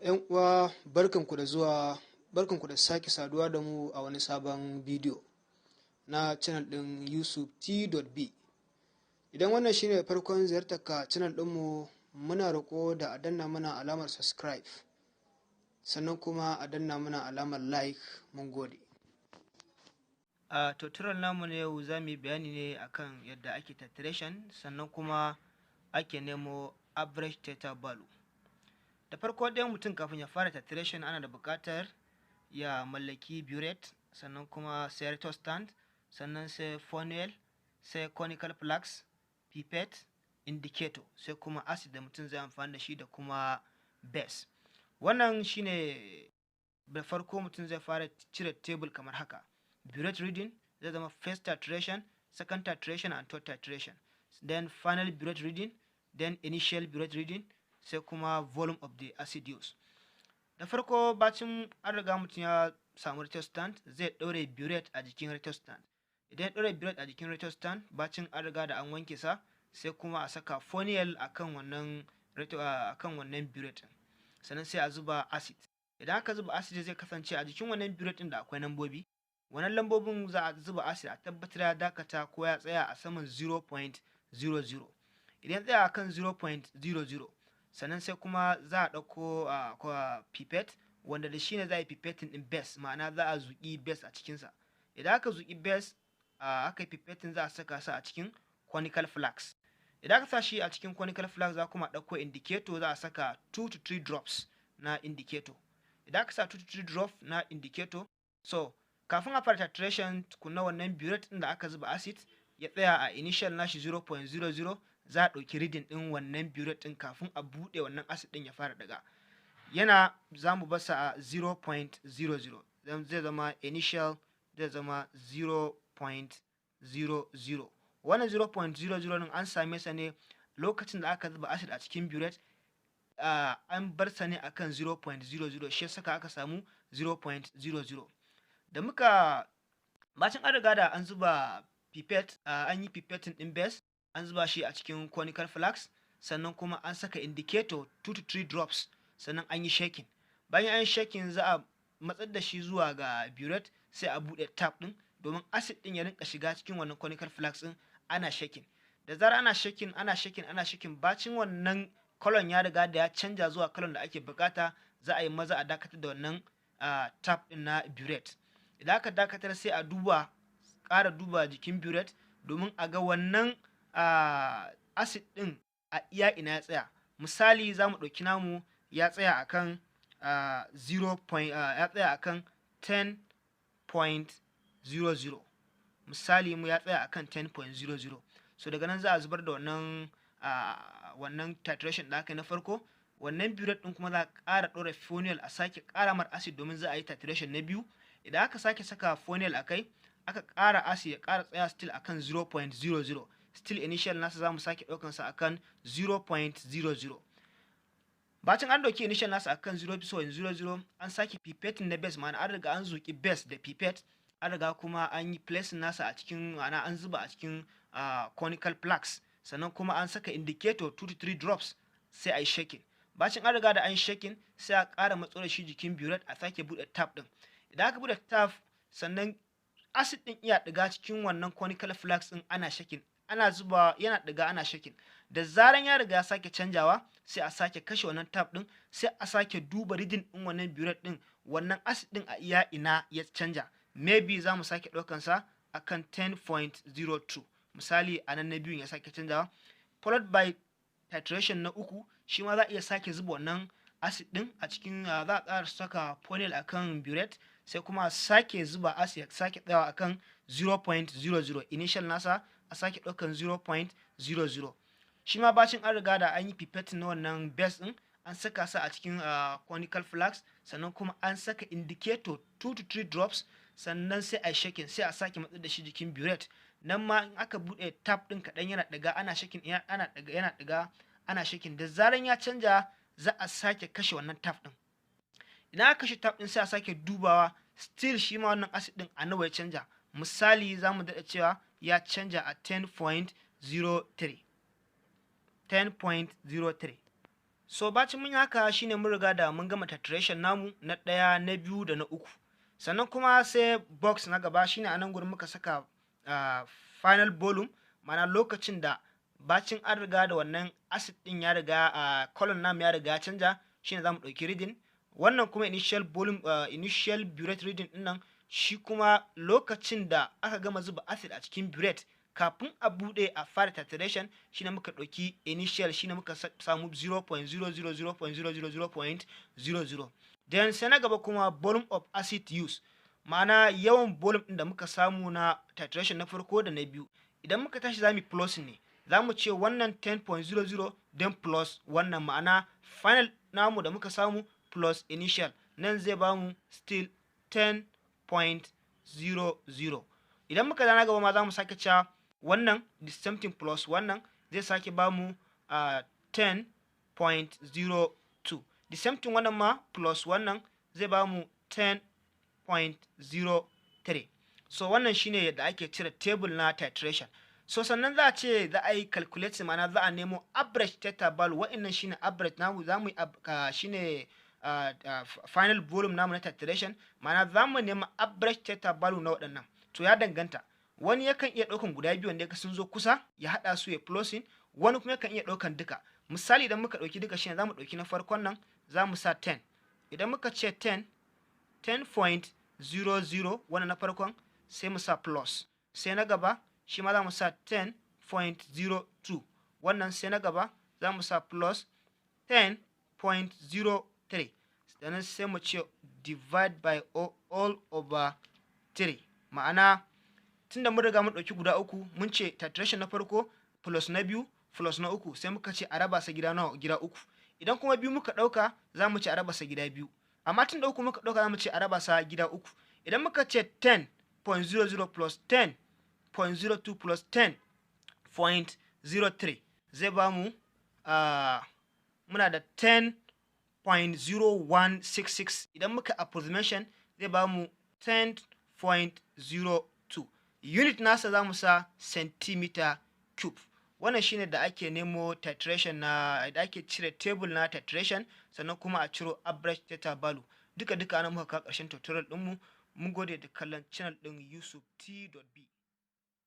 'Yan uwa barkanku da zuwa, barkanku da sake saduwa da mu a wani sabon bidiyo na channel ɗin Yusuf T.B. Idan wannan shine farkon ziyartarka channel ɗinmu, muna roƙo da a danna mana alamar subscribe, sannan kuma a danna mana alamar like. Mun gode. A tutorial namu na yau za mu yi bayani ne akan yadda ake titration, sannan kuma ake nemo average theta value. Da farko dai mutum kafin ya fara titration ana da buƙatar ya mallaki burette, sannan kuma sai retostant, sannan sai funnel, sai conical flask, pipette, indicator, sai kuma acid da mutum zai amfani da shi, da kuma base. Wannan shine da farko mutum zai fara cire table kamar haka. Burette reading zai zama first titration, second titration and third titration, then final burette reading, then initial burette reading, sai kuma volume of the acid use. Da farko bacin an riga mutum ya samu retostant, zai ɗaure burette a jikin retostant. Idan ya ɗaure burette a jikin retostant, bacin an riga da an wanke sa, sai kuma a saka funnel akan wannan burette, sannan sai a zuba acid. Idan aka zuba acid zai kasance a jikin wannan burette ɗin da akwai lambobi. Wannan lambobin za a zuba acid a tabbatar ya dakata ko ya tsaya a saman 0.00. Idan tsaya a kan 0.00, sannan sai kuma za a ɗauko pipette, wanda da shi ne za a yi pipetting ɗin base, ma'ana za a zuƙi base a cikinsa. Idan aka zuƙi base aka yi pipetting, za a saka sa a cikin conical flask. Idan aka sa shi a cikin conical flask, za kuma ɗauko indicator, za a saka 2 to 3 drops na indicator. Idan aka sa 2 to 3 drops na indicator, so kafin a fara titration tukunna wannan burette ɗin da aka zuba acid ya tsaya a initial nashi 0.00, za a ɗauki reading ɗin wannan burette ɗin kafin a buɗe wannan acid ɗin ya fara daga. Za mu basa a 0.00, zai zama initial, zai zama 0.00. Wannan 0.00 ɗin an same sa ne lokacin da aka zuba acid a cikin burette, an bar sa ne akan 0.00, shi saka aka samu 0.00. Da muka bacin an riga da an zuba pipette, an yi pipetting ɗin base, an zuba shi a cikin conical flask, sannan kuma an saka indicator 2 to 3 drops, sannan an yi shaking. Bayan an yi shaking, za a matsar da shi zuwa ga burette, sai a buɗe tap ɗin domin acid ɗin ya rinka shiga cikin wannan conical flask ɗin, ana shaking. Da zarar ana shaking, bacin wannan color ya riga da ya canja zuwa color da ake bukata, za a yi maza a dakatar da wannan tap ɗin na burette. Idan aka dakatar, sai a ƙara duba jikin burette domin a ga wannan acid ɗin a iya ina ya tsaya. Misali za mu ɗauki namu ya tsaya akan 10.00. Misali mu ya tsaya akan 10.00. So daga nan za a zubar da wannan titration da aka yi na farko. Wannan burette ɗin kuma za a ƙara ɗora funnel, a sake ƙara mar acid domin za a yi titration na biyu. Idan aka sake saka funnel a kai, aka ƙara acid, ya ƙara tsaya still akan 0.00. Still initial nasa za mu sake ɗaukansa akan 0.00. Bacin an ɗauki initial nasa akan 0.00, an sake pipetting na base, ma'ana an riga an zuƙi base da pipette, an riga kuma an yi placing nasa a cikin, ma'ana an zuba a cikin conical flask, sannan kuma an saka indicator 2 to 3 drops, sai a yi shaking. Bacin an riga da an yi shaking, sai a ƙara matso da shi jikin burette, a sake buɗe tap ɗin. Idan aka buɗe tap, sannan acid ɗin iya ɗiga cikin wannan conical flask ɗin, ana shaking, ana zuba, yana ɗiga, ana shaking. Da zaran ya riga ya sake canjawa, sai a sake kashe wannan tap ɗin, sai a sake duba reading ɗin wannan burette ɗin, wannan acid ɗin a iya ina ya canja. Maybe za mu sake ɗaukansa akan 10.02. Misali a nan na biyun ya sake canjawa, followed by titration na uku, shi ma za a iya sake zuba wannan acid ɗin a cikin, za a ƙara saka funnel akan burette, sai kuma a sake zuba acid, ya sake tsayawa akan 0.00. Initial nasa a sake ɗaukan 0.00. Shi ma bacin an riga da an yi pipetting na wannan base ɗin, an saka sa a cikin conical flask, sannan kuma an saka indicator 2 to 3 drops, sannan sai a shaking, sai a sake matsar da shi jikin burette. Nan ma in aka buɗe tap ɗin kaɗan, yana ɗiga, ana shaking, yana ɗiga, ana shaking. Da zaran ya canja, za a sake kashe wannan tap ɗin. Idan aka kashe tap ɗin, sai a sake dubawa, still shi ma wannan acid ɗin a nawa ya canja. Misali za mu daɗa cewa ya canja a 10.03. So bacin mun yi haka shine mun riga da mun gama titration namu na ɗaya, na biyu da na uku. Sannan kuma sai box na gaba shine a nan gurin muka saka final volume, ma'ana lokacin da bacin an riga da wannan acid din ya riga column namu ya riga ya canja, shine zamu ɗauki reading. Wannan kuma initial volume initial burette reading din nan shi kuma lokacin da aka gama zuba acid a cikin burette kafin a bude a fara titration shine muka ɗauki initial, shine muka samu 0.000.000.00. then sai na gaba kuma volume of acid use, ma'ana yawan volume din da muka samu na titration na farko da na biyu. Idan muka tashi zamu plus ne, zamu ce wannan 10.00 then plus wannan, ma'ana final namu da muka samu plus initial, nan zai bamu still 10.00. idan muka dana gaba ma zamu sake cewa wannan the same thing plus wannan zai sake bamu 10.02. the same thing wannan ma plus wannan zai bamu 10.03. so wannan shine yadda ake cire table na titration. So sannan za a ce za a yi calculate, ma'ana za a nemo average theta value. wa'annan shine average namu, za mu shine final volume namu na titration, ma'ana za mu nema average theta value na waɗannan. To ya danganta, wani yakan iya ɗaukan guda biyu wanda sun zo kusa ya haɗa su ya plusin, wani kuma yakan iya ɗaukan duka. Misali idan muka ɗauki duka shine za mu ɗauki na farkon nan za mu sa 10. Idan muka ce 10.00 wannan na farkon sai mu sa plus, sai na gaba shi ma za mu sa 10.02, wannan sai na gaba za mu sa plus 10.03, sannan sai mu ce divide by all over 3, ma'ana tunda mun riga mun ɗauki guda uku, mun ce titration na farko plus na biyu plus na uku, sai muka ce a raba sa gida nawa? Gida uku. Idan kuma biyu muka ɗauka za mu ce a raba sa gida biyu, amma tunda uku muka ɗauka za mu ce a raba sa gida uku. Idan muka ce 10.00 plus 10.02 plus 10.03 zai ba mu muna da 10.0166. idan muka approximation zai ba mu 10.02. unit nasa za mu sa centimeter cube. wannan shine da ake nemo titration na, da ake cire table na titration sannan kuma a ciro average theta value. duka ana muka kawo ƙarshen tutorial ɗinmu. mun gode da kallon channel ɗin Yusuf T.B.